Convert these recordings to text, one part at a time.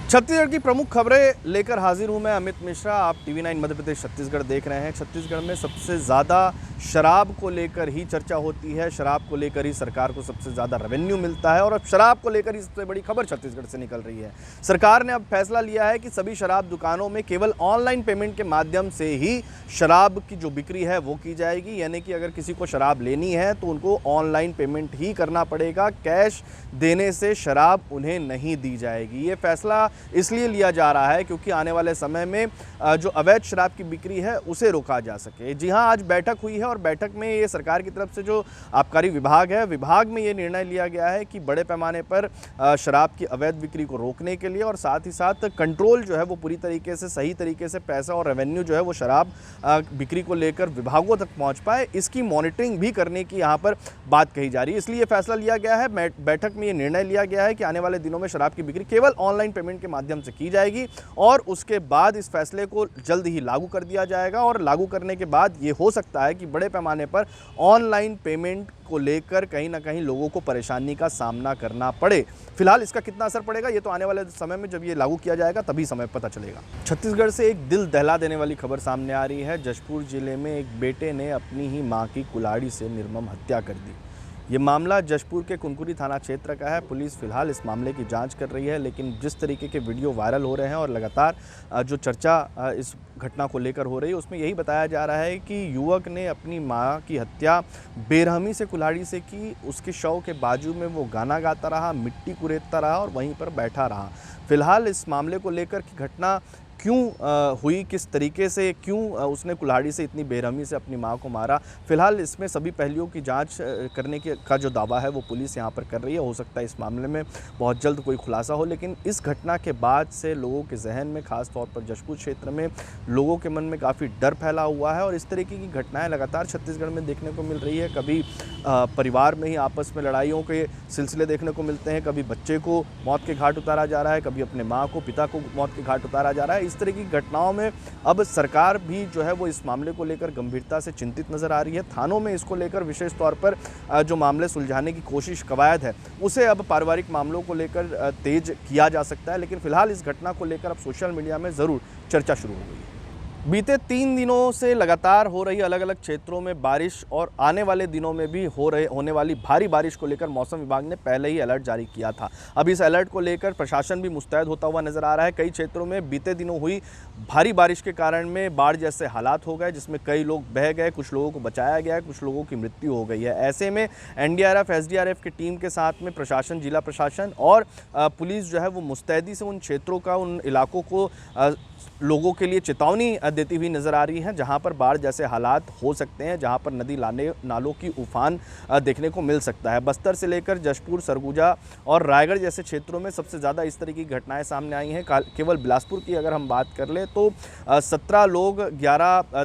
छत्तीसगढ़ की प्रमुख खबरें लेकर हाजिर हूं मैं अमित मिश्रा। आप TV9 मध्य प्रदेश छत्तीसगढ़ देख रहे हैं। छत्तीसगढ़ में सबसे ज़्यादा शराब को लेकर ही चर्चा होती है, शराब को लेकर ही सरकार को सबसे ज़्यादा रेवेन्यू मिलता है और अब शराब को लेकर ही सबसे बड़ी खबर छत्तीसगढ़ से निकल रही है। सरकार ने अब फैसला लिया है कि सभी शराब दुकानों में केवल ऑनलाइन पेमेंट के माध्यम से ही शराब की जो बिक्री है वो की जाएगी। यानी कि अगर किसी को शराब लेनी है तो उनको ऑनलाइन पेमेंट ही करना पड़ेगा, कैश देने से शराब उन्हें नहीं दी जाएगी। ये फैसला इसलिए लिया जा रहा है क्योंकि आने वाले समय में जो अवैध शराब की बिक्री है उसे रोका जा सके। जी हां, आज बैठक हुई है और बैठक में ये सरकार की तरफ से जो आबकारी विभाग है, विभाग में ये निर्णय लिया गया है कि बड़े पैमाने पर शराब की अवैध बिक्री को रोकने के लिए और साथ ही साथ कंट्रोल जो है वो पूरी तरीके से सही तरीके से पैसा और रेवेन्यू जो है वो शराब बिक्री को लेकर विभागों तक पहुँच पाए, इसकी मॉनिटरिंग भी करने की यहाँ पर बात कही जा रही है। इसलिए फैसला लिया गया है, बैठक में ये निर्णय लिया गया है कि आने वाले दिनों में शराब की बिक्री केवल ऑनलाइन पेमेंट के माध्यम से की जाएगी और उसके बाद इस फैसले को जल्द ही लागू कर दिया जाएगा। और लागू करने के बाद ये हो सकता है कि बड़े पैमाने पर ऑनलाइन पेमेंट को लेकर कहीं ना कहीं लोगों को परेशानी का सामना करना पड़े। फिलहाल इसका कितना असर पड़ेगा ये तो आने वाले समय में जब ये लागू किया जाएगा तभी समय पता चलेगा। छत्तीसगढ़ से एक दिल दहला देने वाली खबर सामने आ रही है। जशपुर जिले में एक बेटे ने अपनी ही मां की कुल्हाड़ी से निर्मम हत्या कर दी। ये मामला जशपुर के कुनकुरी थाना क्षेत्र का है। पुलिस फिलहाल इस मामले की जांच कर रही है, लेकिन जिस तरीके के वीडियो वायरल हो रहे हैं और लगातार जो चर्चा इस घटना को लेकर हो रही है उसमें यही बताया जा रहा है कि युवक ने अपनी मां की हत्या बेरहमी से कुल्हाड़ी से की। उसके शव के बाजू में वो गाना गाता रहा, मिट्टी कुरेदता रहा और वहीं पर बैठा रहा। फिलहाल इस मामले को लेकर की घटना क्यों हुई, किस तरीके से, क्यों उसने कुल्हाड़ी से इतनी बेरहमी से अपनी मां को मारा, फिलहाल इसमें सभी पहलुओं की जांच करने का जो दावा है वो पुलिस यहां पर कर रही है। हो सकता है इस मामले में बहुत जल्द कोई खुलासा हो, लेकिन इस घटना के बाद से लोगों के जहन में, खास तौर पर जशपुर क्षेत्र में लोगों के मन में काफ़ी डर फैला हुआ है और इस तरीके की घटनाएँ लगातार छत्तीसगढ़ में देखने को मिल रही है। कभी परिवार में ही आपस में लड़ाइयों के सिलसिले देखने को मिलते हैं, कभी बच्चे को मौत के घाट उतारा जा रहा है, कभी अपने माँ को, पिता को मौत के घाट उतारा जा रहा है। इस तरह की घटनाओं में अब सरकार भी जो है वो इस मामले को लेकर गंभीरता से चिंतित नजर आ रही है। थानों में इसको लेकर विशेष तौर पर जो मामले सुलझाने की कोशिश, कवायद है, उसे अब पारिवारिक मामलों को लेकर तेज किया जा सकता है। लेकिन फिलहाल इस घटना को लेकर अब सोशल मीडिया में ज़रूर चर्चा शुरू हो गई है। बीते 3 दिनों से लगातार हो रही अलग अलग क्षेत्रों में बारिश और आने वाले दिनों में भी होने वाली भारी बारिश को लेकर मौसम विभाग ने पहले ही अलर्ट जारी किया था। अब इस अलर्ट को लेकर प्रशासन भी मुस्तैद होता हुआ नजर आ रहा है। कई क्षेत्रों में बीते दिनों हुई भारी बारिश के कारण में बाढ़ जैसे हालात हो गए, जिसमें कई लोग बह गए, कुछ लोगों को बचाया गया, कुछ लोगों की मृत्यु हो गई है। ऐसे में NDRF, SDRF की टीम के साथ में प्रशासन, जिला प्रशासन और पुलिस जो है वो मुस्तैदी से उन क्षेत्रों का, उन इलाकों को लोगों के लिए चेतावनी देती हुई नज़र आ रही है जहां पर बाढ़ जैसे हालात हो सकते हैं, जहां पर नदी नालों की उफान देखने को मिल सकता है। बस्तर से लेकर जशपुर, सरगुजा और रायगढ़ जैसे क्षेत्रों में सबसे ज़्यादा इस तरह की घटनाएं सामने आई हैं। केवल बिलासपुर की अगर हम बात कर लें तो 17 लोग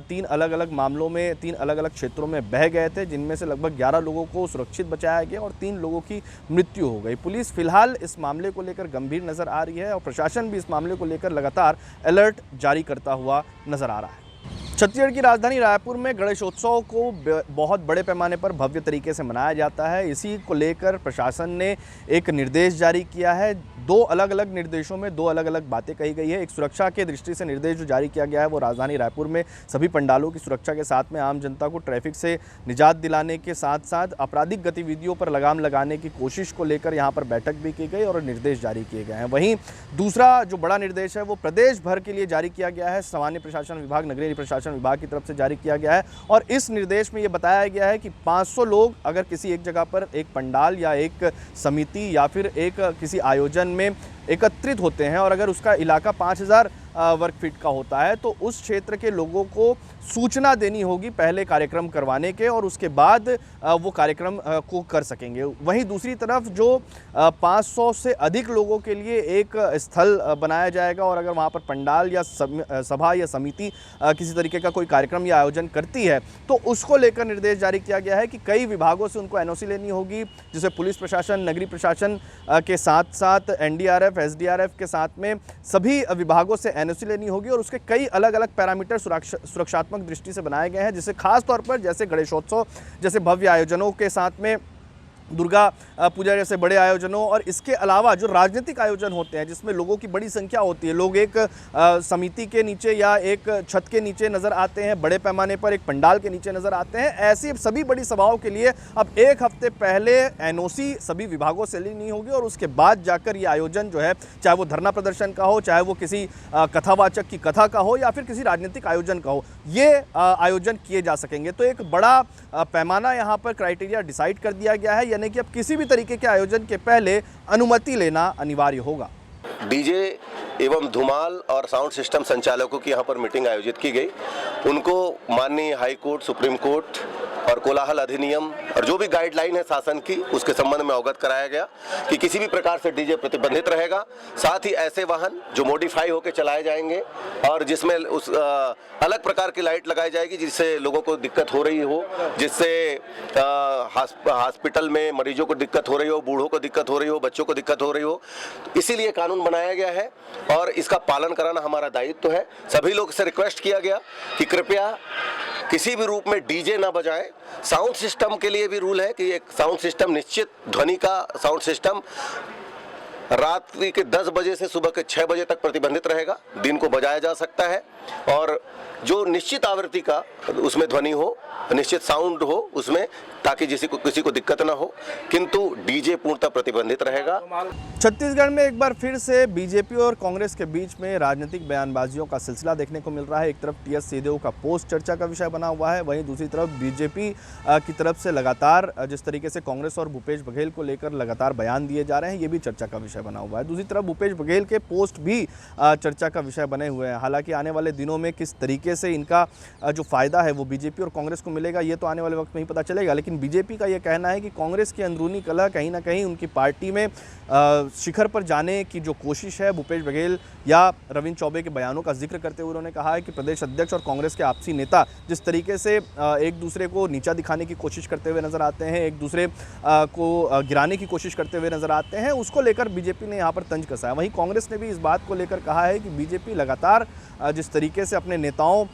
3 अलग अलग मामलों में 3 अलग अलग क्षेत्रों में बह गए थे, जिनमें से लगभग 11 लोगों को सुरक्षित बचाया गया और 3 लोगों की मृत्यु हो गई। पुलिस फिलहाल इस मामले को लेकर गंभीर नज़र आ रही है और प्रशासन भी इस मामले को लेकर लगातार अलर्ट जारी करता हुआ नजर आ रहा है। छत्तीसगढ़ की राजधानी रायपुर में गणेशोत्सव को बहुत बड़े पैमाने पर भव्य तरीके से मनाया जाता है। इसी को लेकर प्रशासन ने एक निर्देश जारी किया है। 2 अलग अलग निर्देशों में 2 अलग अलग बातें कही गई है। एक सुरक्षा के दृष्टि से निर्देश जो जारी किया गया है वो राजधानी रायपुर में सभी पंडालों की सुरक्षा के साथ में आम जनता को ट्रैफिक से निजात दिलाने के साथ साथ आपराधिक गतिविधियों पर लगाम लगाने की कोशिश को लेकर यहाँ पर बैठक भी की गई और निर्देश जारी किए गए हैं। वहीं दूसरा जो बड़ा निर्देश है वो प्रदेश भर के लिए जारी किया गया है। सामान्य प्रशासन विभाग, नगरीय प्रशासन विभाग की तरफ से जारी किया गया है और इस निर्देश में यह बताया गया है कि 500 लोग अगर किसी एक जगह पर एक पंडाल या एक समिति या फिर एक किसी आयोजन में एकत्रित होते हैं और अगर उसका इलाका 5000 वर्ग फीट का होता है तो उस क्षेत्र के लोगों को सूचना देनी होगी पहले कार्यक्रम करवाने के और उसके बाद वो कार्यक्रम को कर सकेंगे। वहीं दूसरी तरफ जो 500 से अधिक लोगों के लिए एक स्थल बनाया जाएगा और अगर वहाँ पर पंडाल या सभा या समिति किसी तरीके का कोई कार्यक्रम या आयोजन करती है तो उसको लेकर निर्देश जारी किया गया है कि कई विभागों से उनको NOC लेनी होगी, जिसे पुलिस प्रशासन, नगरीय प्रशासन के साथ साथ NDRF, SDRF के साथ में सभी विभागों से NOC लेनी होगी और उसके कई अलग अलग पैरामीटर सुरक्षात्मक दृष्टि से बनाए गए हैं, जिसे खास तौर पर जैसे गणेशोत्सव जैसे भव्य आयोजनों के साथ में दुर्गा पूजा जैसे बड़े आयोजनों और इसके अलावा जो राजनीतिक आयोजन होते हैं जिसमें लोगों की बड़ी संख्या होती है, लोग एक समिति के नीचे या एक छत के नीचे नज़र आते हैं, बड़े पैमाने पर एक पंडाल के नीचे नज़र आते हैं, ऐसी सभी बड़ी सभाओं के लिए अब एक हफ्ते पहले एनओसी सभी विभागों से लेनी होगी और उसके बाद जाकर ये आयोजन जो है, चाहे वो धरना प्रदर्शन का हो, चाहे वो किसी कथावाचक की कथा का हो या फिर किसी राजनीतिक आयोजन का हो, ये आयोजन किए जा सकेंगे। तो एक बड़ा पैमाना यहाँ पर क्राइटेरिया डिसाइड कर दिया गया है, यानी कि अब किसी भी तरीके के आयोजन के पहले अनुमति लेना अनिवार्य होगा। डीजे एवं धुमाल और साउंड सिस्टम संचालकों की यहाँ पर मीटिंग आयोजित की गई। उनको माननीय हाई कोर्ट, सुप्रीम कोर्ट और कोलाहल अधिनियम और जो भी गाइडलाइन है शासन की, उसके संबंध में अवगत कराया गया कि किसी भी प्रकार से डीजे प्रतिबंधित रहेगा। साथ ही ऐसे वाहन जो मॉडिफाई होकर चलाए जाएंगे और जिसमें उस अलग प्रकार की लाइट लगाई जाएगी जिससे लोगों को दिक्कत हो रही हो, जिससे हॉस्पिटल में मरीजों को दिक्कत हो रही हो, बूढ़ों को दिक्कत हो रही हो, बच्चों को दिक्कत हो रही हो, इसीलिए कानून बनाया गया है और इसका पालन कराना हमारा दायित्व है। सभी लोग से रिक्वेस्ट किया गया कि कृपया किसी भी रूप में डीजे ना बजाएं। साउंड सिस्टम के लिए भी रूल है कि एक साउंड सिस्टम, निश्चित ध्वनि का साउंड सिस्टम रात्रि के 10 बजे से सुबह के 6 बजे तक प्रतिबंधित रहेगा। दिन को बजाया जा सकता है और जो निश्चित आवृत्ति का उसमें ध्वनि हो, निश्चित साउंड हो उसमें, ताकि किसी को दिक्कत ना हो, किंतु डीजे पूर्णतः प्रतिबंधित रहेगा। छत्तीसगढ़ में एक बार फिर से बीजेपी और कांग्रेस के बीच में राजनीतिक बयानबाजियों का सिलसिला देखने को मिल रहा है। एक तरफ टीएस सिंहदेव का पोस्ट चर्चा का विषय बना हुआ है, वहीं दूसरी तरफ बीजेपी की तरफ से लगातार जिस तरीके से कांग्रेस और भूपेश बघेल को लेकर लगातार बयान दिए जा रहे हैं, ये भी चर्चा का विषय बना हुआ है। दूसरी तरफ भूपेश बघेल के पोस्ट भी चर्चा का विषय बने हुए हैं। हालांकि आने वाले दिनों में किस तरीके से इनका जो फायदा है वो बीजेपी और कांग्रेस को मिलेगा, ये तो आने वाले वक्त में ही पता चलेगा। लेकिन बीजेपी का ये कहना है कि कांग्रेस की अंदरूनी कलह कहीं ना कहीं उनकी पार्टी में शिखर पर जाने की जो कोशिश है, भूपेश बघेल या रविंद्र चौबे के बयानों का जिक्र करते हुए उन्होंने कहा है कि प्रदेश अध्यक्ष और कांग्रेस के आपसी नेता जिस तरीके से एक दूसरे को नीचा दिखाने की कोशिश करते हुए नजर आते हैं, एक दूसरे को गिराने की कोशिश करते हुए नजर आते हैं, उसको लेकर बीजेपी ने यहाँ पर तंज कसा है। वहीं कांग्रेस ने भी इस बात को लेकर कहा है कि बीजेपी लगातार जिस तरीके से अपने नेताओं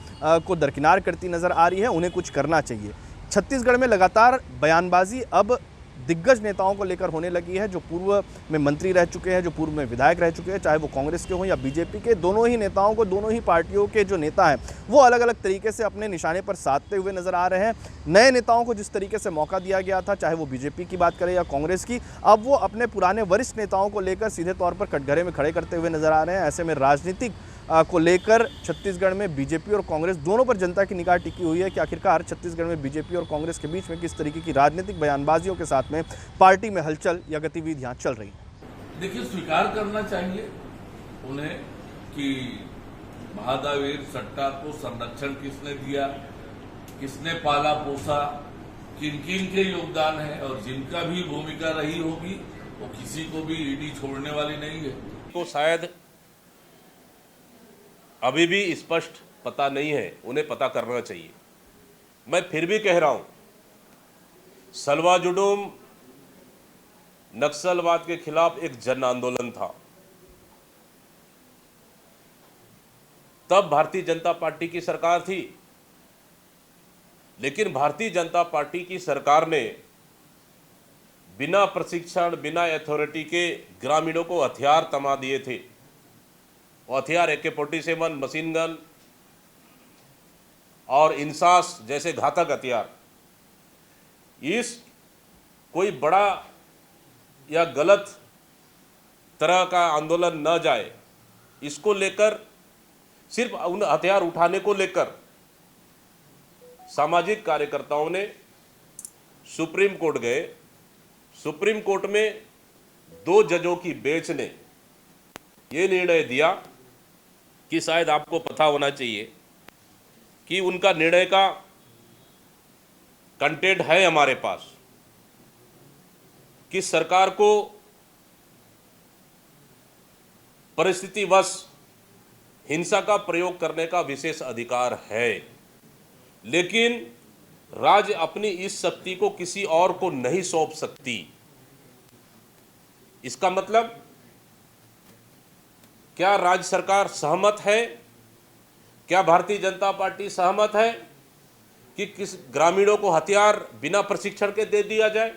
को दरकिनार करती नजर आ रही है, उन्हें कुछ करना चाहिए। छत्तीसगढ़ में लगातार बयानबाजी अब दिग्गज नेताओं को लेकर होने लगी है, जो पूर्व में मंत्री रह चुके हैं, जो पूर्व में विधायक रह चुके हैं, चाहे वो कांग्रेस के हों या बीजेपी के। दोनों ही नेताओं को, दोनों ही पार्टियों के जो नेता हैं वो अलग अलग तरीके से अपने निशाने पर साधते हुए नजर आ रहे हैं। नए नेताओं को जिस तरीके से मौका दिया गया था, चाहे वो बीजेपी की बात करें या कांग्रेस की, अब वो अपने पुराने वरिष्ठ नेताओं को लेकर सीधे तौर पर कटघरे में खड़े करते हुए नजर आ रहे हैं। ऐसे में राजनीतिक को लेकर छत्तीसगढ़ में बीजेपी और कांग्रेस दोनों पर जनता की निगाह टिकी हुई है कि आखिरकार छत्तीसगढ़ में बीजेपी और कांग्रेस के बीच में किस तरीके की राजनीतिक बयानबाजियों के साथ में पार्टी में हलचल या गतिविधियां चल रही हैं। देखिए, स्वीकार करना चाहिए उन्हें कि महादावीर सट्टा को संरक्षण किसने दिया, किसने पाला पोसा, किन किन के योगदान है और जिनका भी भूमिका रही होगी वो किसी को भी ईडी छोड़ने वाली नहीं है। तो शायद अभी भी स्पष्ट पता नहीं है, उन्हें पता करना चाहिए। मैं फिर भी कह रहा हूं, सलवा जुडूम नक्सलवाद के खिलाफ एक जन आंदोलन था। तब भारतीय जनता पार्टी की सरकार थी, लेकिन भारतीय जनता पार्टी की सरकार ने बिना प्रशिक्षण, बिना अथॉरिटी के ग्रामीणों को हथियार थमा दिए थे। हथियार AK-47, मशीन गन और इंसास जैसे घातक हथियार। इस कोई बड़ा या गलत तरह का आंदोलन न जाए, इसको लेकर सिर्फ उन हथियार उठाने को लेकर सामाजिक कार्यकर्ताओं ने सुप्रीम कोर्ट गए। सुप्रीम कोर्ट में 2 जजों की बेंच ने यह निर्णय दिया कि शायद आपको पता होना चाहिए कि उनका निर्णय का कंटेंट है हमारे पास कि सरकार को परिस्थितिवश हिंसा का प्रयोग करने का विशेष अधिकार है, लेकिन राज्य अपनी इस शक्ति को किसी और को नहीं सौंप सकती। इसका मतलब क्या राज्य सरकार सहमत है, क्या भारतीय जनता पार्टी सहमत है कि किस ग्रामीणों को हथियार बिना प्रशिक्षण के दे दिया जाए?